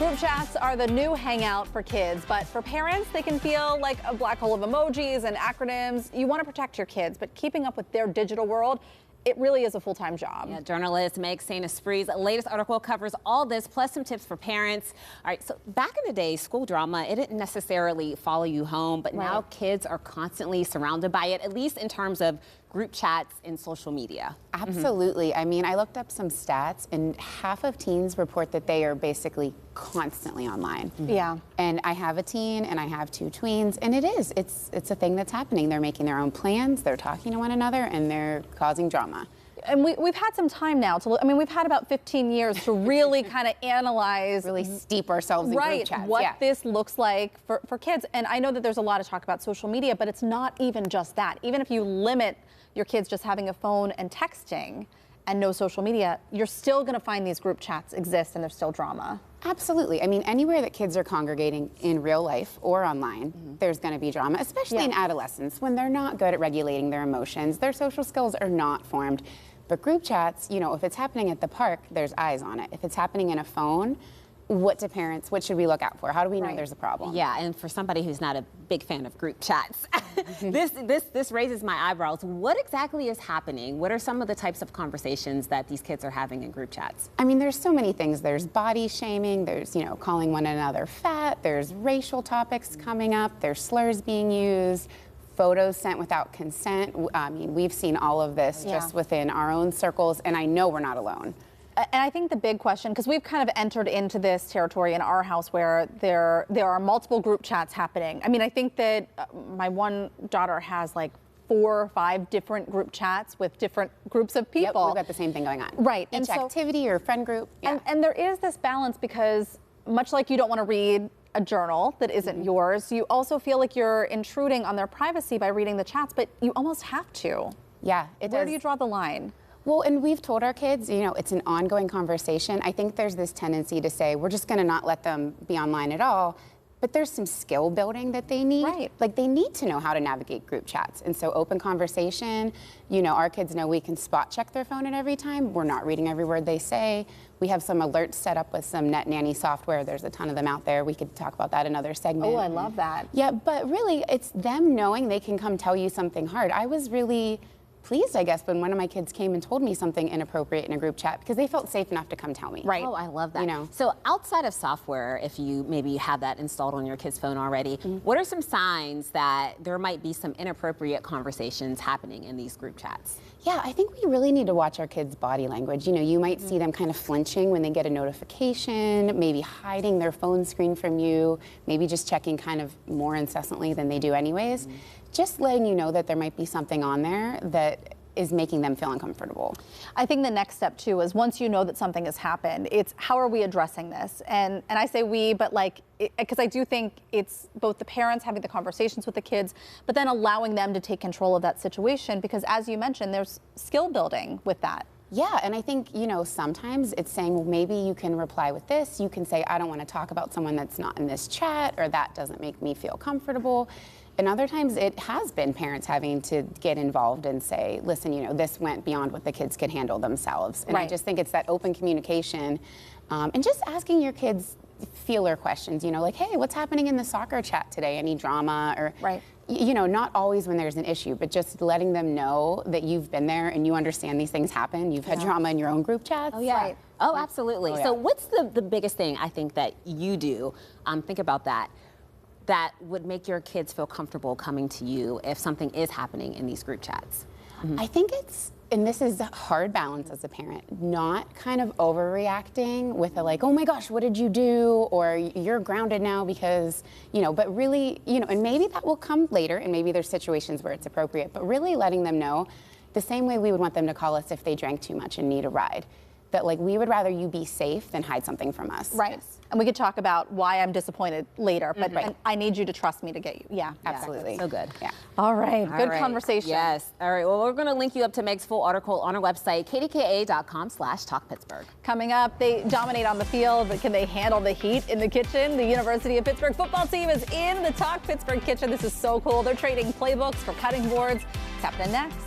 Group chats are the new hangout for kids, but for parents, they can feel like a black hole of emojis and acronyms. You want to protect your kids, but keeping up with their digital world, it really is a full-time job. Yeah, journalist Meg St-Esprit's latest article covers all this, plus some tips for parents. All right, so back in the day, school drama, it didn't necessarily follow you home, but now kids are constantly surrounded by it, at least in terms of group chats and social media. Absolutely. I mean, I looked up some stats, and half of teens report that they are basically constantly online. Yeah. And I have a teen, and I have two tweens, and it's a thing that's happening. They're making their own plans, they're talking to one another, and they're causing drama. And we've had some time now to look. I mean, we've had about 15 years to really kind of analyze, really steep ourselves in group chats. What this looks like for kids. And I know that there's a lot of talk about social media, but it's not even just that. Even if you limit your kids just having a phone and texting and no social media, you're still going to find these group chats exist and there's still drama. Absolutely. I mean, anywhere that kids are congregating in real life or online, there's going to be drama, especially in adolescence when they're not good at regulating their emotions. Their social skills are not formed. But group chats, you know, if it's happening at the park, there's eyes on it. If it's happening in a phone, what should we look out for? How do we know there's a problem? Yeah, and for somebody who's not a big fan of group chats, this raises my eyebrows. What exactly is happening? What are some of the types of conversations that these kids are having in group chats? I mean, there's so many things. There's body shaming, there's, you know, calling one another fat, there's racial topics coming up, there's slurs being used, photos sent without consent. I mean, we've seen all of this just within our own circles, and I know we're not alone. And I think the big question, because we've kind of entered into this territory in our house where there are multiple group chats happening. I mean, I think that my one daughter has like 4 or 5 different group chats with different groups of people. Yep, we've got the same thing going on. Right. Each activity or friend group. Yeah. And there is this balance because much like you don't want to read a journal that isn't yours, you also feel like you're intruding on their privacy by reading the chats, but you almost have to. Yeah, Where do you draw the line? Well, and we've told our kids, you know, it's an ongoing conversation. I think there's this tendency to say, we're just going to not let them be online at all. But there's some skill building that they need. Right. Like they need to know how to navigate group chats. And so open conversation, you know, our kids know we can spot check their phone at every time. We're not reading every word they say. We have some alerts set up with some Net Nanny software. There's a ton of them out there. We could talk about that in another segment. Oh, I love that. Yeah, but really it's them knowing they can come tell you something hard. I was really pleased, I guess, when one of my kids came and told me something inappropriate in a group chat because they felt safe enough to come tell me. Right. Oh, I love that. You know. So outside of software, if you maybe have that installed on your kid's phone already, what are some signs that there might be some inappropriate conversations happening in these group chats? Yeah, I think we really need to watch our kids' body language. You know, you might see them kind of flinching when they get a notification, maybe hiding their phone screen from you, maybe just checking kind of more incessantly than they do anyways. Just letting you know that there might be something on there that is making them feel uncomfortable. I think the next step too is once you know that something has happened, it's how are we addressing this? And I say we, but like, because I do think it's both the parents having the conversations with the kids, but then allowing them to take control of that situation because as you mentioned, there's skill building with that. Yeah, and I think, you know, sometimes it's saying, well, maybe you can reply with this. You can say, I don't want to talk about someone that's not in this chat, or that doesn't make me feel comfortable. And other times it has been parents having to get involved and say, listen, you know, this went beyond what the kids could handle themselves. And I just think it's that open communication and just asking your kids feeler questions, you know, like, hey, what's happening in the soccer chat today? Any drama? Or, you know, not always when there's an issue, but just letting them know that you've been there and you understand these things happen. You've had drama in your own group chats. Oh, yeah. Oh, absolutely. Oh, yeah. So what's the biggest thing I think that you do, think about that would make your kids feel comfortable coming to you if something is happening in these group chats? I think it's, and this is a hard balance as a parent, not kind of overreacting with a like, oh my gosh, what did you do? Or you're grounded now because, you know, but really, you know, and maybe that will come later and maybe there's situations where it's appropriate, but really letting them know the same way we would want them to call us if they drank too much and need a ride. That like we would rather you be safe than hide something from us. Right. And we could talk about why I'm disappointed later, but and I need you to trust me to get you. Yeah, absolutely. So good. Yeah. All right. Good conversation. Yes. All right. Well, we're going to link you up to Meg's full article on our website, kdka.com/talkpittsburgh. Coming up, they dominate on the field, but can they handle the heat in the kitchen? The University of Pittsburgh football team is in the Talk Pittsburgh kitchen. This is so cool. They're trading playbooks for cutting boards. It's happening next.